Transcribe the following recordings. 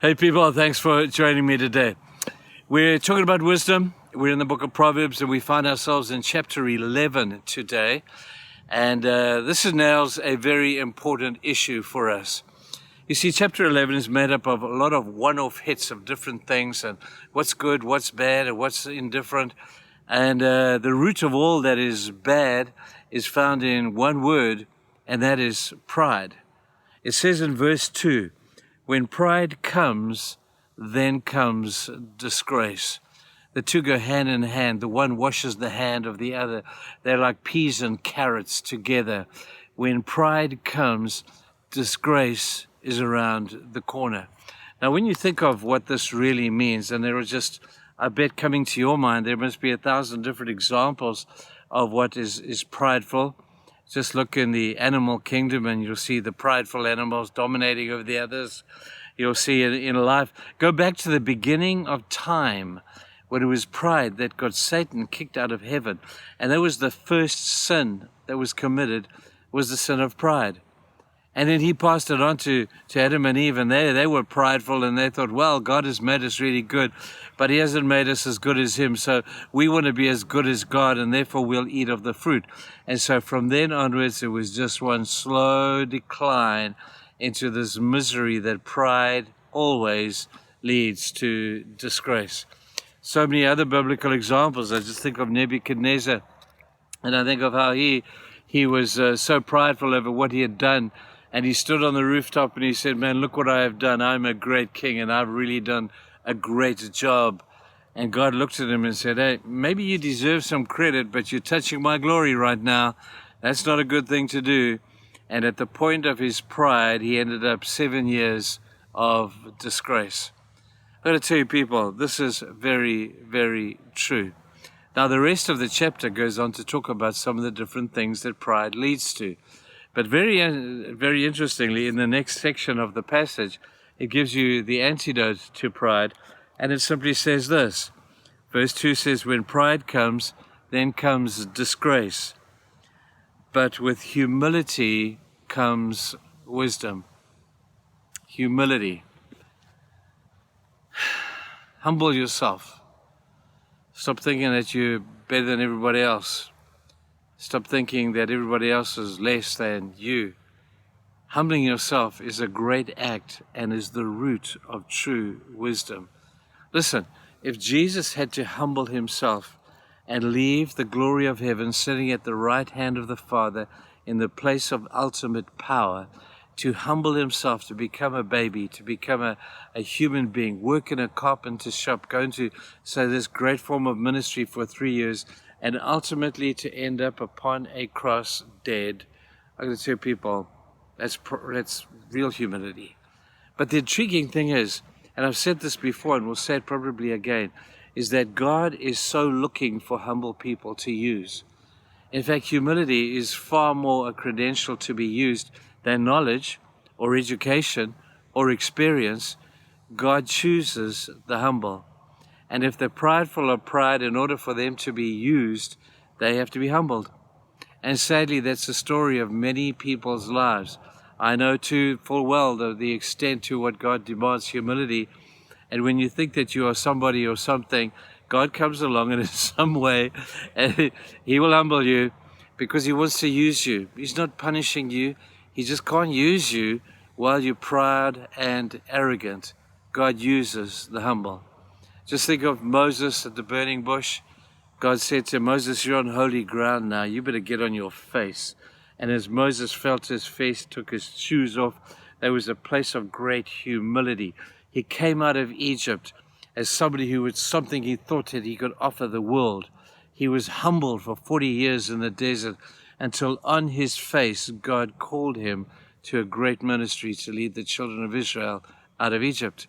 Hey people, thanks for joining me today. We're talking about wisdom. We're in the book of Proverbs and we find ourselves in chapter 11 today. And this nails a very important issue for us. You see, chapter 11 is made up of a lot of one-off hits of different things and what's good, what's bad, and what's indifferent. And the root of all that is bad is found in one word, and that is pride. It says in verse 2, when pride comes, then comes disgrace. The two go hand in hand. The one washes the hand of the other. They're like peas and carrots together. When pride comes, disgrace is around the corner. Now, when you think of what this really means, and there are just, I bet coming to your mind, there must be 1,000 different examples of what is prideful. Just look in the animal kingdom and you'll see the prideful animals dominating over the others. You'll see it in life. Go back to the beginning of time when it was pride that got Satan kicked out of heaven. And that was the first sin that was committed, was the sin of pride. And then he passed it on to Adam and Eve, and they were prideful, and they thought, well, God has made us really good, but he hasn't made us as good as him, so we want to be as good as God, and therefore we'll eat of the fruit. And so from then onwards, it was just one slow decline into this misery that pride always leads to disgrace. So many other biblical examples. I just think of Nebuchadnezzar, and I think of how he was so prideful over what he had done. And he stood on the rooftop and he said, man, look what I have done. I'm a great king and I've really done a great job. And God looked at him and said, hey, maybe you deserve some credit, but you're touching my glory right now. That's not a good thing to do. And at the point of his pride, he ended up 7 years of disgrace. I've got to tell you, people, this is very, very true. Now, the rest of the chapter goes on to talk about some of the different things that pride leads to. But very interestingly, in the next section of the passage, it gives you the antidote to pride, and it simply says this. Verse 2 says, when pride comes, then comes disgrace. But with humility comes wisdom. Humility. Humble yourself. Stop thinking that you're better than everybody else. Stop thinking that everybody else is less than you. Humbling yourself is a great act and is the root of true wisdom. Listen, if Jesus had to humble himself and leave the glory of heaven sitting at the right hand of the Father in the place of ultimate power, to humble himself, to become a baby, to become a human being, work in a carpenter's shop, go into this great form of ministry for 3 years, and ultimately to end up upon a cross dead. I'm going to tell people, that's real humility. But the intriguing thing is, and I've said this before and will say it probably again, is that God is so looking for humble people to use. In fact, humility is far more a credential to be used than knowledge or education or experience. God chooses the humble. And if they're prideful of pride, in order for them to be used, they have to be humbled. And sadly, that's the story of many people's lives. I know too full well the extent to what God demands humility. And when you think that you are somebody or something, God comes along and in some way, and he will humble you because he wants to use you. He's not punishing you. He just can't use you while you're proud and arrogant. God uses the humble. Just think of Moses at the burning bush. God said to Moses, you're on holy ground now. You better get on your face. And as Moses felt his face, took his shoes off, there was a place of great humility. He came out of Egypt as somebody who was something he thought that he could offer the world. He was humbled for 40 years in the desert until on his face, God called him to a great ministry to lead the children of Israel out of Egypt.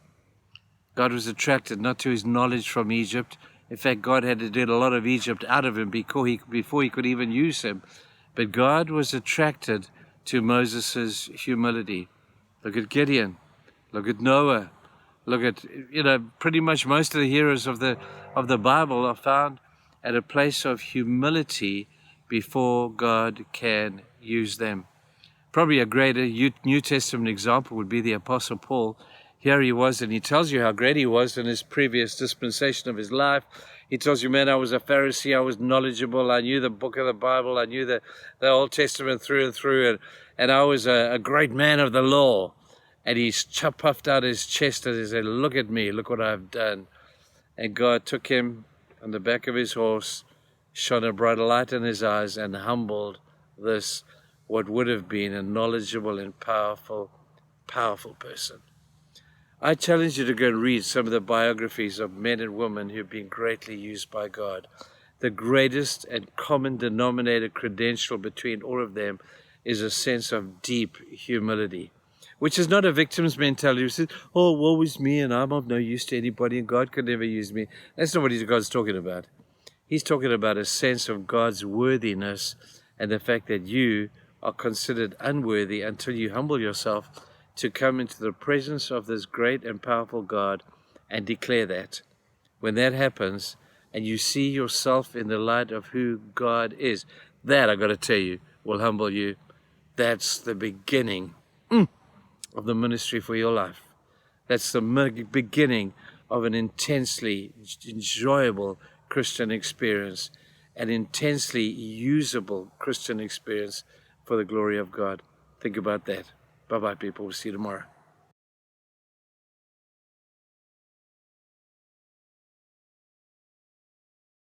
God was attracted not to his knowledge from Egypt. In fact, God had to get a lot of Egypt out of him before he could even use him. But God was attracted to Moses' humility. Look at Gideon. Look at Noah. Look at, pretty much most of the heroes of the Bible are found at a place of humility before God can use them. Probably a greater New Testament example would be the Apostle Paul. here he was, and he tells you how great he was in his previous dispensation of his life. He tells you, man, I was a Pharisee, I was knowledgeable, I knew the book of the Bible, I knew the Old Testament through and through, and I was a great man of the law. And he puffed out his chest and he said, look at me, look what I've done. And God took him on the back of his horse, shone a bright light in his eyes, and humbled this, what would have been a knowledgeable and powerful person. I challenge you to go and read some of the biographies of men and women who've been greatly used by God. The greatest and common denominator credential between all of them is a sense of deep humility, which is not a victim's mentality who says, oh, woe is me and I'm of no use to anybody and God could never use me. That's not what God's talking about. He's talking about a sense of God's worthiness and the fact that you are considered unworthy until you humble yourself to come into the presence of this great and powerful God and declare that. When that happens and you see yourself in the light of who God is, that, I got to tell you, will humble you. That's the beginning of the ministry for your life. That's the beginning of an intensely enjoyable Christian experience, an intensely usable Christian experience for the glory of God. Think about that. Bye-bye, people. We'll see you tomorrow.